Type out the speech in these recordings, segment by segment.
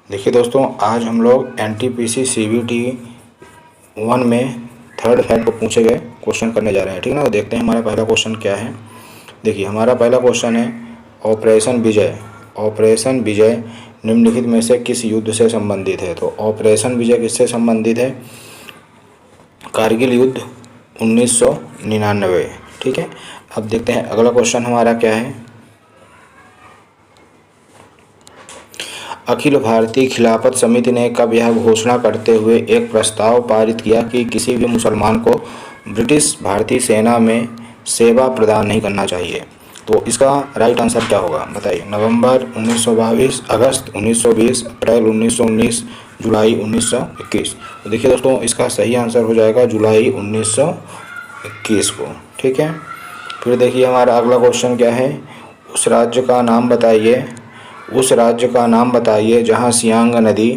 देखिए दोस्तों, आज हम लोग NTPC CBT 1 में थर्ड हेड को पूछे गए क्वेश्चन करने जा रहे हैं। ठीक है ना। तो देखते हैं हमारा पहला क्वेश्चन क्या है। देखिए हमारा पहला क्वेश्चन है ऑपरेशन विजय। ऑपरेशन विजय निम्नलिखित में से किस युद्ध से संबंधित है। तो ऑपरेशन विजय किससे संबंधित है? कारगिल युद्ध 1999। ठीक है। अब देखते हैं अगला क्वेश्चन हमारा क्या है। अखिल भारतीय खिलाफत समिति ने कब यह घोषणा करते हुए एक प्रस्ताव पारित किया कि किसी भी मुसलमान को ब्रिटिश भारतीय सेना में सेवा प्रदान नहीं करना चाहिए। तो इसका राइट आंसर क्या होगा बताइए। नवंबर 1922, अगस्त 1920, अप्रैल 1919, जुलाई 1921। तो देखिए दोस्तों, इसका सही आंसर हो जाएगा जुलाई 1921 को। ठीक है। फिर देखिए हमारा अगला क्वेश्चन क्या है। उस राज्य का नाम बताइए। उस राज्य का नाम बताइए जहां सियांग नदी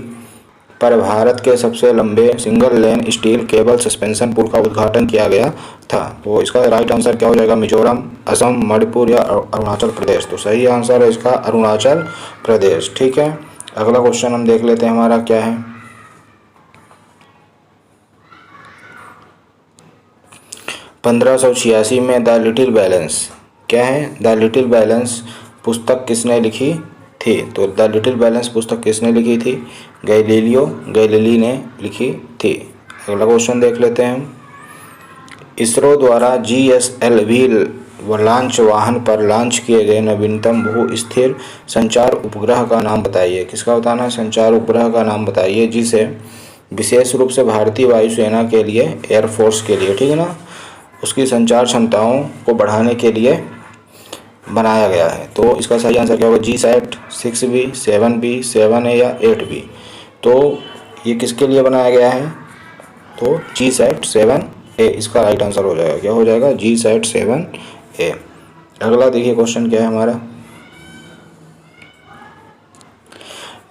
पर भारत के सबसे लंबे single lane steel cable suspension पुल का उद्घाटन किया गया था। तो इसका राइट आंसर क्या हो जाएगा? मिजोरम, असम, मणिपुर या अरुणाचल प्रदेश। तो सही आंसर है इसका अरुणाचल प्रदेश। ठीक है। अगला क्वेश्चन हम देख लेते हैं हमारा क्या है। (1586) में द लिटिल बैलेंस क्या है? द लिटिल बैलेंस पुस्तक किसने लिखी थी? तो द लिटिल बैलेंस पुस्तक किसने लिखी थी? गैलीलियो गैलीली ने लिखी थी। अगला क्वेश्चन देख लेते हैं हम। इसरो द्वारा GSLV लॉन्च वाहन पर लॉन्च किए गए नवीनतम भू स्थिर संचार उपग्रह का नाम बताइए। किसका बताना है? संचार उपग्रह का नाम बताइए जिसे विशेष रूप से भारतीय वायुसेना के लिए, एयरफोर्स के लिए, ठीक है ना, उसकी संचार क्षमताओं को बढ़ाने के लिए बनाया गया है। तो इसका सही आंसर क्या होगा? GSAT 6B, 7B, 7A या 8B। तो ये किसके लिए बनाया गया है? तो GSAT 7A इसका राइट आंसर हो जाएगा। क्या हो जाएगा? GSAT 7A। अगला देखिए क्वेश्चन क्या है हमारा।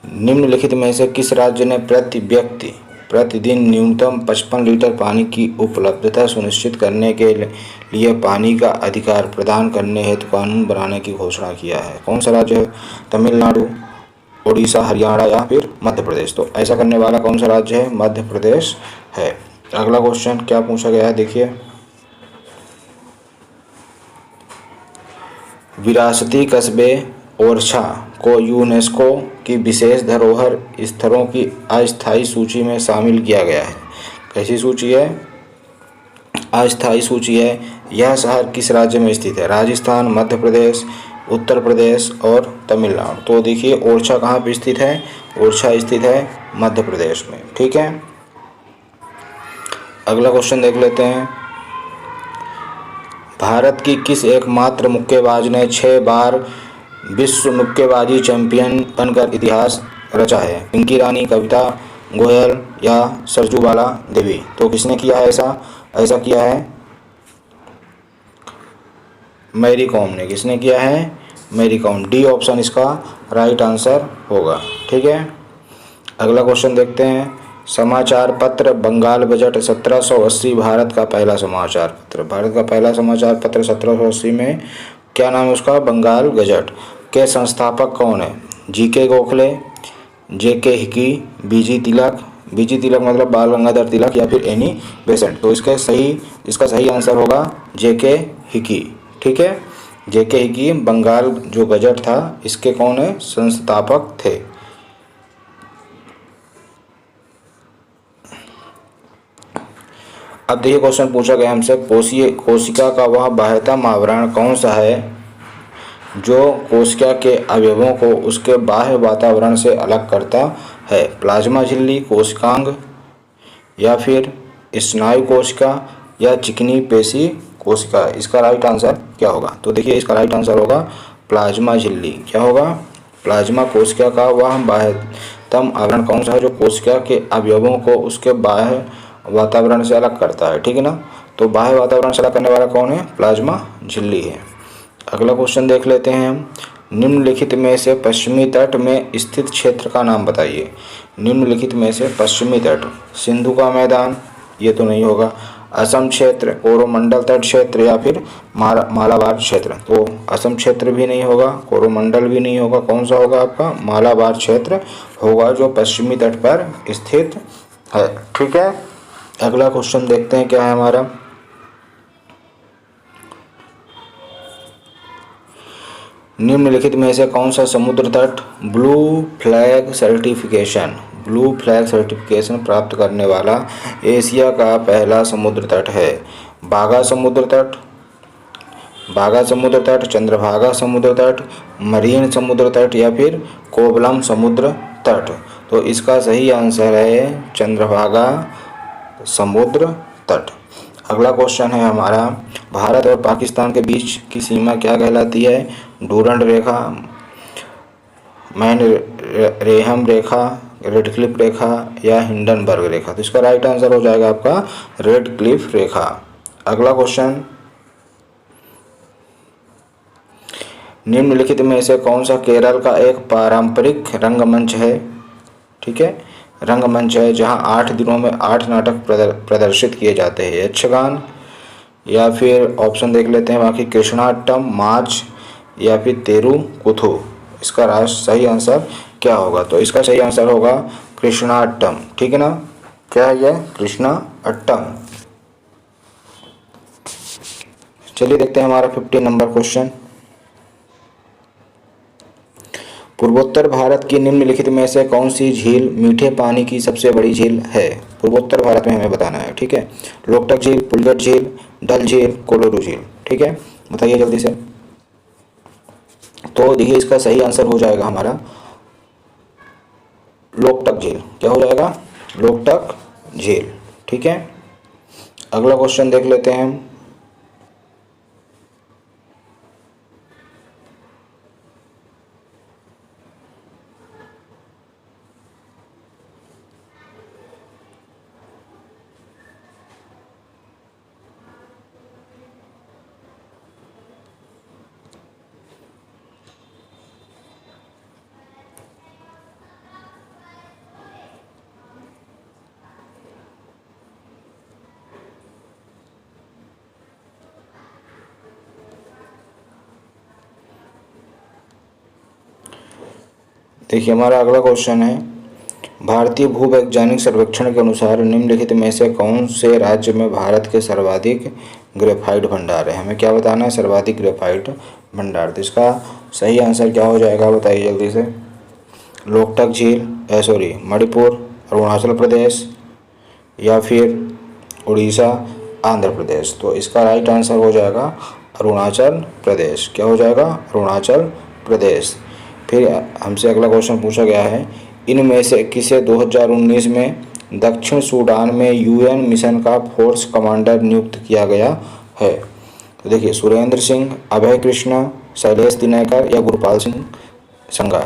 निम्नलिखित में से किस राज्य ने प्रति व्यक्ति प्रतिदिन न्यूनतम 55 लीटर पानी की उपलब्धता सुनिश्चित करने के लिए पानी का अधिकार प्रदान करने हेतु कानून बनाने की घोषणा किया है? कौन सा राज्य है? तमिलनाडु, ओडिशा, हरियाणा या फिर मध्य प्रदेश। तो ऐसा करने वाला कौन सा राज्य है? मध्य प्रदेश है। अगला क्वेश्चन क्या पूछा गया है देखिए। विरासती कस्बे ओरछा को यूनेस्को की विशेष धरोहर स्थलों की अस्थायी सूची में शामिल किया गया है। कैसी सूची है? अस्थायी सूची है। यह शहर किस राज्य में स्थित है? राजस्थान, मध्य प्रदेश, उत्तर प्रदेश और तमिलनाडु। तो देखिए ओरछा कहाँ पे स्थित है? ओरछा स्थित है मध्य प्रदेश में। ठीक है। अगला क्वेश्चन देख लेते हैं। भारत की किस एकमात्र मुक्केबाज ने 6 बार विश्व मुक्केबाजी चैंपियन बनकर इतिहास रचा है? पिंकी रानी, कविता गोयल या सरजूबाला देवी। तो किसने किया है ऐसा किया है? मैरी कॉम ने। किसने किया है? मैरी कॉम। डी ऑप्शन इसका राइट आंसर होगा। ठीक है। अगला क्वेश्चन देखते हैं। समाचार पत्र बंगाल बजट 1780 भारत का पहला समाचार पत्र। भारत का पहला समाचार पत्र 1780 में क्या नाम है उसका? बंगाल गजट। के संस्थापक कौन है? GK Gokhale, JK Hicky, BG Tilak. BG Tilak मतलब बाल गंगाधर तिलक या फिर एनी बेसेंट। तो इसका सही आंसर होगा JK हिकी। ठीक है। JK हिकी बंगाल जो गजट था इसके कौन है? संस्थापक थे। अब देखिए क्वेश्चन पूछा गया हमसे, कोशिका का वह बाह्यतम आवरण कौन सा है जो कोशिका के अवयवों को उसके बाह्य वातावरण से अलग करता है? प्लाज्मा झिल्ली, कोशिकांग या फिर स्नायु कोशिका या चिकनी पेशी कोशिका। इसका राइट आंसर क्या होगा? तो देखिए इसका राइट आंसर होगा प्लाज्मा झिल्ली। क्या होगा? प्लाज्मा कोशिका का वह बाह्यतम आवरण कौन सा है जो कोशिका के अवयवों को उसके बाह्य वातावरण से अलग करता है। ठीक है ना। तो बाह्य वातावरण से अलग करने वाला कौन है? प्लाज्मा झिल्ली है। अगला क्वेश्चन देख लेते हैं हम। निम्नलिखित में से पश्चिमी तट में स्थित क्षेत्र का नाम बताइए। निम्नलिखित में से पश्चिमी तट, सिंधु का मैदान, ये तो नहीं होगा। असम क्षेत्र, कोरोमंडल तट क्षेत्र या फिर मालाबार क्षेत्र। तो असम क्षेत्र भी नहीं होगा, कोरोमंडल भी नहीं होगा, कौन सा होगा आपका? मालाबार क्षेत्र होगा, जो पश्चिमी तट पर स्थित है। ठीक है, अगला क्वेश्चन देखते हैं क्या है हमारा। निम्नलिखित में से कौन सा समुद्र तट ब्लू फ्लैग सर्टिफिकेशन प्राप्त करने वाला एशिया का पहला समुद्र तट है? बागा समुद्र तट, चंद्रभागा समुद्र तट, मरीन समुद्र तट या फिर कोवलम समुद्र तट। तो इसका सही आंसर है चंद्रभागा समुद्र तट। अगला क्वेश्चन है हमारा, भारत और पाकिस्तान के बीच की सीमा क्या कहलाती है? डूरंड रेखा, मैनरेहम रेखा, रेडक्लिफ रेखा या हिंडनबर्ग रेखा। तो इसका राइट आंसर हो जाएगा आपका रेडक्लिफ रेखा। अगला क्वेश्चन, निम्नलिखित में से कौन सा केरल का एक पारंपरिक रंगमंच है? ठीक है, रंगमंच है जहां 8 दिनों में 8 नाटक प्रदर्शित किए जाते हैं। यक्षगान या फिर ऑप्शन देख लेते हैं बाकी, कृष्णाट्टम, माच या फिर तेरुकुथु। इसका सही आंसर क्या होगा? तो इसका सही आंसर होगा कृष्णाट्टम। ठीक है ना, क्या है यह? कृष्णाट्टम। चलिए देखते हैं हमारा 15 नंबर क्वेश्चन। पूर्वोत्तर भारत की निम्नलिखित में से कौन सी झील मीठे पानी की सबसे बड़ी झील है? पूर्वोत्तर भारत में हमें बताना है। ठीक है, लोकटक झील, पुलगट झील, डल झील, कोलोरू झील। ठीक है, बताइए जल्दी से। तो देखिए इसका सही आंसर हो जाएगा हमारा लोकटक झील। क्या हो जाएगा? लोकटक झील। ठीक है, अगला क्वेश्चन देख लेते हैं हम। देखिए हमारा अगला क्वेश्चन है, भारतीय भूवैज्ञानिक सर्वेक्षण के अनुसार निम्नलिखित में से कौन से राज्य में भारत के सर्वाधिक ग्रेफाइट भंडार है? हमें क्या बताना है? सर्वाधिक ग्रेफाइट भंडार। तो इसका सही आंसर क्या हो जाएगा बताइए जल्दी से। लोकटक झील, मणिपुर, अरुणाचल प्रदेश या फिर उड़ीसा, आंध्र प्रदेश। तो इसका राइट आंसर हो जाएगा अरुणाचल प्रदेश। क्या हो जाएगा? अरुणाचल प्रदेश। फिर हमसे अगला क्वेश्चन पूछा गया है, इनमें से किसे 2019 में दक्षिण सूडान में यूएन मिशन का फोर्स कमांडर नियुक्त किया गया है? तो देखिए, सुरेंद्र सिंह, अभय कृष्णा, शैलेश तिनैकर या गुरपाल सिंह संघा।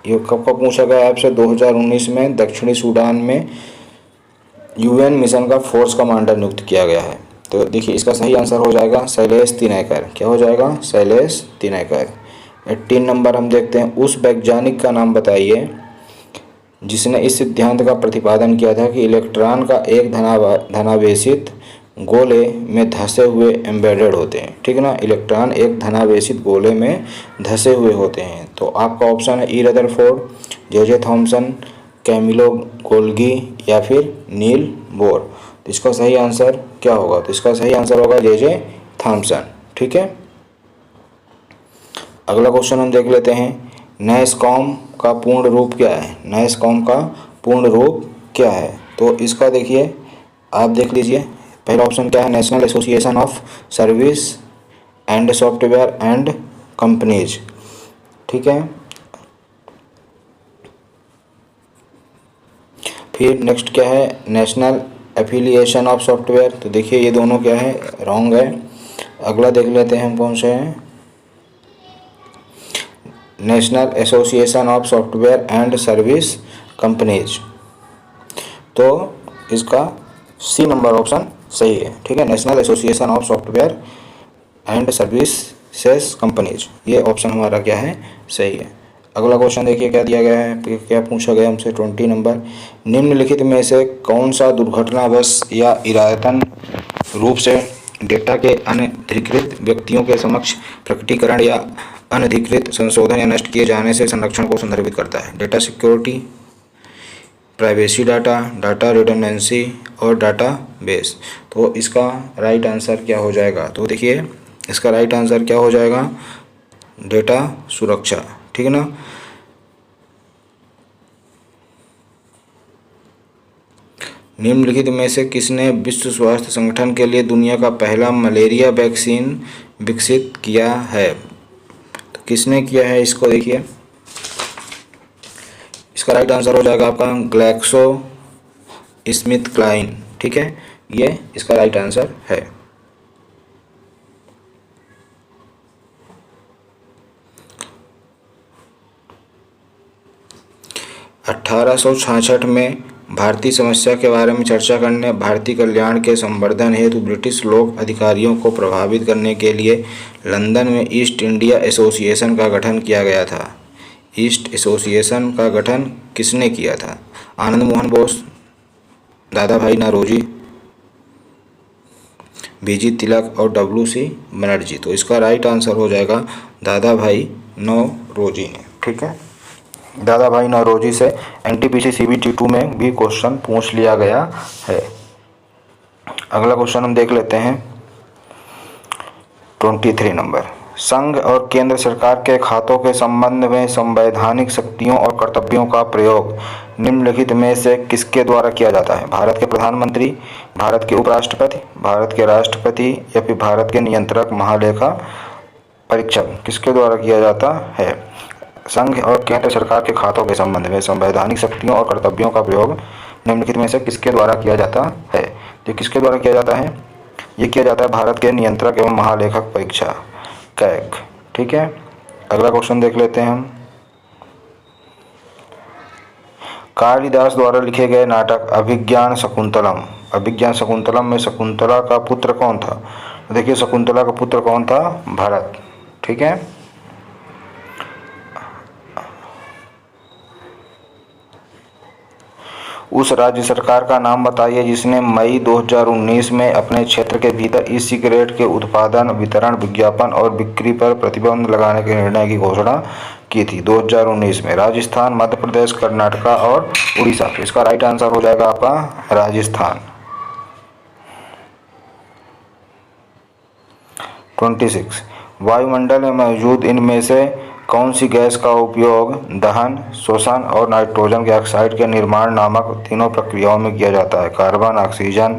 ये कब कब पूछा गया आपसे? 2019 में दक्षिणी सूडान में यूएन मिशन का फोर्स कमांडर नियुक्त किया गया है। तो देखिए इसका सही आंसर हो जाएगा शैलेश तिनैकर। क्या हो जाएगा? शैलेश तिनैकर। 18 नंबर हम देखते हैं, उस वैज्ञानिक का नाम बताइए जिसने इस सिद्धांत का प्रतिपादन किया था कि इलेक्ट्रॉन का एक धनावेशित गोले में धंसे हुए एम्बेडेड होते हैं। ठीक है ना, इलेक्ट्रॉन एक धनावेशित गोले में धंसे हुए होते हैं। तो आपका ऑप्शन है E Rutherford, J Thomson, Camillo Golgi या फिर नील बोर। तो इसका सही आंसर क्या होगा? तो इसका सही आंसर होगा जे थॉमसन। ठीक है, अगला क्वेश्चन हम देख लेते हैं, नैस्कॉम का पूर्ण रूप क्या है? नैस्कॉम का पूर्ण रूप क्या है? तो इसका देखिए आप देख लीजिए, पहला ऑप्शन क्या है? National association of service and software and companies. ठीक है, फिर नेक्स्ट क्या है? National affiliation of software. तो देखिए ये दोनों क्या है? रॉन्ग है। अगला देख लेते हैं हम कौन से हैं, national association of software and service companies. तो इसका सी नंबर ऑप्शन सही है। ठीक है, national association of software and services companies, ये ऑप्शन हमारा क्या है? सही है। अगला क्वेश्चन देखिए क्या दिया गया है, क्या पूछा गया हमसे 20 नंबर, निम्नलिखित में से कौन सा दुर्घटनावश या इरादतन रूप से डेटा के अनधिकृत व्यक्तियों के समक्ष प्रकटीकरण या अनधिकृत संशोधन या नष्ट किए जाने से संरक्षण को संदर्भित करता है। Data security, privacy data, data redundancy और डाटा बेस। तो इसका राइट आंसर क्या हो जाएगा? तो देखिए इसका राइट आंसर क्या हो जाएगा? डेटा सुरक्षा। ठीक है ना। निम्नलिखित में से किसने विश्व स्वास्थ्य संगठन के लिए दुनिया का पहला मलेरिया वैक्सीन विकसित किया है? तो किसने किया है इसको देखिए, इसका राइट आंसर हो जाएगा आपका ग्लैक्सो स्मिथ क्लाइन। ठीक है, ये इसका राइट आंसर है। (1866) में भारतीय समस्या के बारे में चर्चा करने, भारतीय कल्याण के संवर्धन हेतु ब्रिटिश लोक अधिकारियों को प्रभावित करने के लिए लंदन में ईस्ट इंडिया एसोसिएशन का गठन किया गया था। ईस्ट एसोसिएशन का गठन किसने किया था? आनंद मोहन बोस, दादा भाई नौरोजी, बीजी तिलक और WC बनर्जी। तो इसका राइट आंसर हो जाएगा दादा भाई नौरोजी ने। ठीक है, दादा भाई नौरोजी से NTPC CBT 2 में भी क्वेश्चन पूछ लिया गया है। अगला क्वेश्चन हम देख लेते हैं 23 नंबर। संघ और केंद्र सरकार के खातों के संबंध में संवैधानिक शक्तियों और कर्तव्यों का प्रयोग निम्नलिखित में से किसके द्वारा किया जाता है? भारत के प्रधानमंत्री, भारत के उपराष्ट्रपति, भारत के राष्ट्रपति या फिर भारत के नियंत्रक महालेखा परीक्षक, किसके द्वारा किया जाता है? संघ और केंद्र सरकार के खातों के संबंध में संवैधानिक शक्तियों और कर्तव्यों का प्रयोग निम्नलिखित में से किसके द्वारा किया जाता है? तो किसके द्वारा किया जाता है? ये किया जाता है भारत के नियंत्रक एवं महालेखक परीक्षा कैग। ठीक है, अगला क्वेश्चन देख लेते हैं हम। कालिदास द्वारा लिखे गए नाटक अभिज्ञान शकुंतलम, अभिज्ञान शकुंतलम में शकुंतला का पुत्र कौन था? तो देखिए शकुंतला का पुत्र कौन था? भरत। ठीक है, उस राज्य सरकार का नाम बताइए जिसने मई 2019 में अपने क्षेत्र के भीतर ई सिगरेट के उत्पादन, वितरण, विज्ञापन और बिक्री पर प्रतिबंध लगाने के निर्णय की घोषणा की थी 2019 में? राजस्थान, मध्य प्रदेश, कर्नाटक और उड़ीसा। तो इसका राइट आंसर हो जाएगा आपका राजस्थान। 26 वायुमंडल में मौजूद इनमें से कौन सी गैस का उपयोग दहन, श्वसन और नाइट्रोजन डाइऑक्साइड के निर्माण नामक तीनों प्रक्रियाओं में किया जाता है? कार्बन, ऑक्सीजन,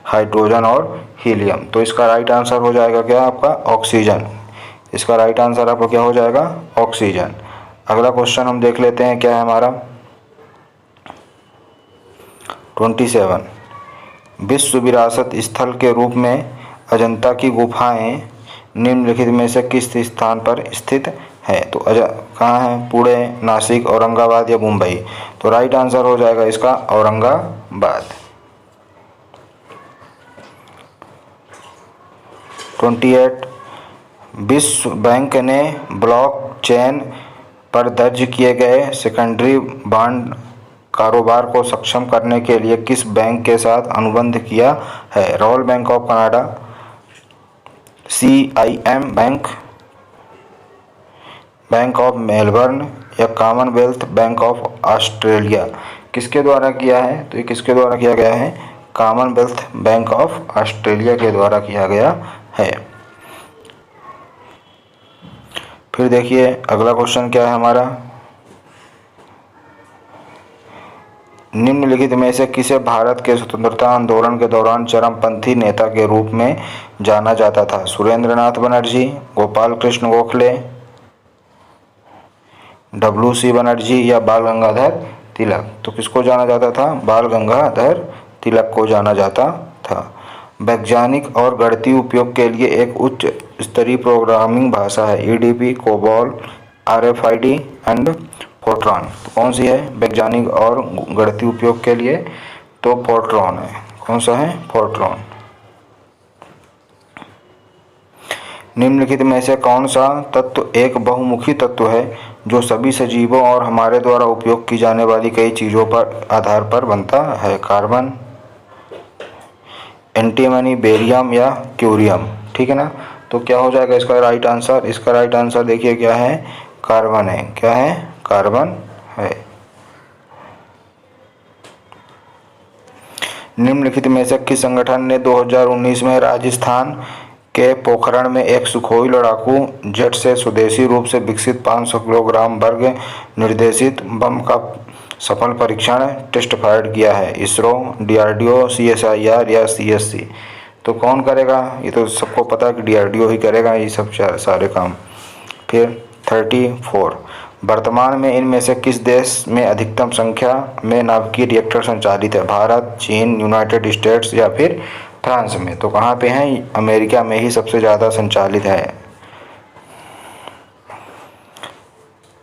हाइड्रोजन और हीलियम। तो इसका राइट आंसर हो जाएगा क्या आपका? ऑक्सीजन। इसका राइट आंसर आपका क्या हो जाएगा? ऑक्सीजन। अगला क्वेश्चन हम देख लेते हैं क्या है हमारा 27। विश्व विरासत स्थल के रूप में अजंता की गुफाएं निम्नलिखित में से किस स्थान पर स्थित है? तो कहाँ है? पुणे, नासिक, औरंगाबाद या मुंबई। तो राइट आंसर हो जाएगा इसका औरंगाबाद। 28 विश्व बैंक ने ब्लॉकचेन पर दर्ज किए गए सेकेंडरी बांड कारोबार को सक्षम करने के लिए किस बैंक के साथ अनुबंध किया है? Royal bank of Canada, CIM bank, bank of Melbourne या कॉमनवेल्थ बैंक ऑफ ऑस्ट्रेलिया। किसके द्वारा किया है? तो ये किसके द्वारा किया गया है? कॉमनवेल्थ बैंक ऑफ ऑस्ट्रेलिया के द्वारा किया गया है। फिर देखिए अगला क्वेश्चन क्या है हमारा, निम्नलिखित में से किसे भारत के स्वतंत्रता आंदोलन के दौरान चरमपंथी नेता के रूप में जाना जाता था? सुरेंद्र नाथ बनर्जी, गोपाल कृष्ण गोखले, WC बनर्जी या बाल गंगाधर तिलक। तो किसको जाना जाता था? बाल गंगाधर तिलक को जाना जाता था। वैज्ञानिक और गणितीय उपयोग के लिए एक उच्च स्तरीय प्रोग्रामिंग भाषा है EDP, COBOL, RFID and Fortran. तो कौन सी है वैज्ञानिक और गणितीय उपयोग के लिए? तो फोर्ट्रॉन है। कौन सा है? फोर्ट्रॉन। निम्नलिखित में से कौन सा तत्व एक बहुमुखी तत्व है जो सभी सजीवों और हमारे द्वारा उपयोग की जाने वाली कई चीज़ों पर आधार पर बनता है? कार्बन, एंटीमनी, बेरियम या क्यूरियम, ठीक है ना। तो क्या हो जाएगा इसका राइट आंसर? इसका राइट आंसर देखिए क्या है, कार्बन है। क्या है? कार्बन है। निम्नलिखित में से किस संगठन ने 2019 में राजस्थान के पोखरण में एक सुखोई लड़ाकू जेट से स्वदेशी रूप से विकसित 500 किलोग्राम वर्ग निर्देशित बम का सफल परीक्षण टेस्ट फायर्ड किया है? इसरो, डीआरडीओ, सीएसआईआर या सीएससी? तो कौन करेगा? ये तो सबको पता है कि डीआरडीओ ही करेगा ये सब सारे काम। फिर 34, वर्तमान में इनमें से किस देश में अधिकतम संख्या में नाभिकीय रिएक्टर संचालित है? भारत, चीन, यूनाइटेड स्टेट्स या फिर फ्रांस में? तो कहाँ पे हैं? अमेरिका में ही सबसे ज़्यादा संचालित है।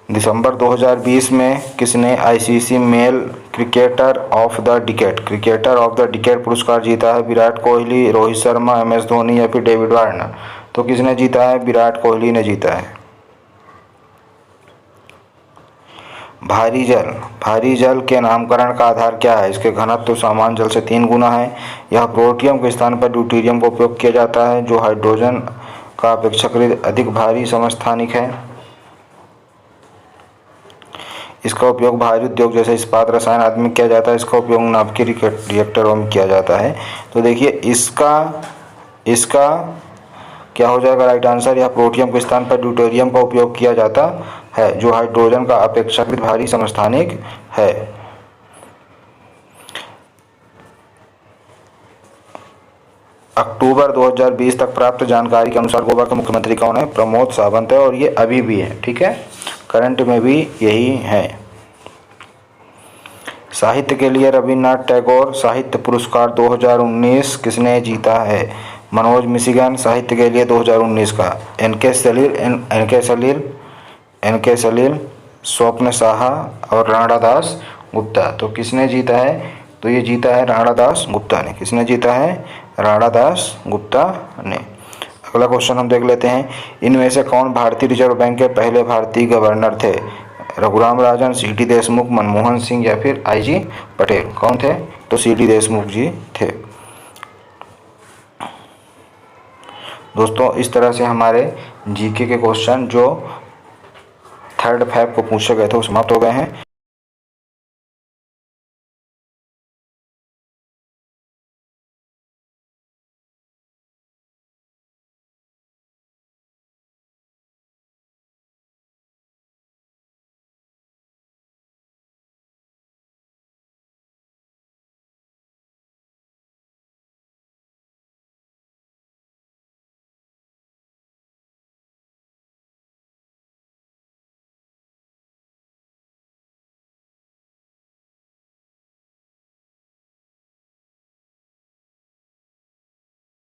दिसंबर 2020 में किसने ICC male cricketer of the decade पुरस्कार जीता है? विराट कोहली, रोहित शर्मा, एमएस धोनी या फिर डेविड वार्नर? तो किसने जीता है? विराट कोहली ने जीता है। भारी जल के नामकरण का आधार क्या है? इसके घनत्व तो सामान्य जल से 3 गुना है। यह प्रोटियम के स्थान पर ड्यूटेरियम का उपयोग किया जाता है जो हाइड्रोजन का अपेक्षाकृत अधिक भारी समस्थानिक है। इसका उपयोग भारी उद्योग जैसे इस्पात, रसायन आदि में किया जाता है। इसका उपयोग नाभिकीय रिएक्टरों में किया जाता है। तो देखिए इसका क्या हो जाएगा राइट आंसर? यह प्रोटियम के स्थान पर ड्यूटेरियम का उपयोग किया जाता है जो हाइड्रोजन का अपेक्षाकृत भारी समस्थानिक है। अक्टूबर 2020 तक प्राप्त जानकारी के अनुसार गोवा के मुख्यमंत्री कौन है? प्रमोद सावंत है और ये अभी भी है, ठीक है, करंट में भी यही है। साहित्य के लिए रविन्द्रनाथ टैगोर साहित्य पुरस्कार 2019 किसने जीता है? मनोज मिशिगन साहित्य के लिए 2019 का, एन के सलील, स्वप्न साहा और राणा दास गुप्ता। तो किसने जीता है? तो ये जीता है राणा दास गुप्ता ने। किसने जीता है? राणा दास गुप्ता ने। अगला क्वेश्चन हम देख लेते हैं। इनमें से कौन भारतीय रिजर्व बैंक के पहले भारतीय गवर्नर थे? रघुराम राजन, सीडी देशमुख, मनमोहन सिंह या फिर आईजी पटेल? कौन थे? तो सीडी देशमुख जी थे। दोस्तों इस तरह से हमारे जीके के क्वेश्चन जो 3rd Feb को पूछे गए थे वो समाप्त हो गए हैं।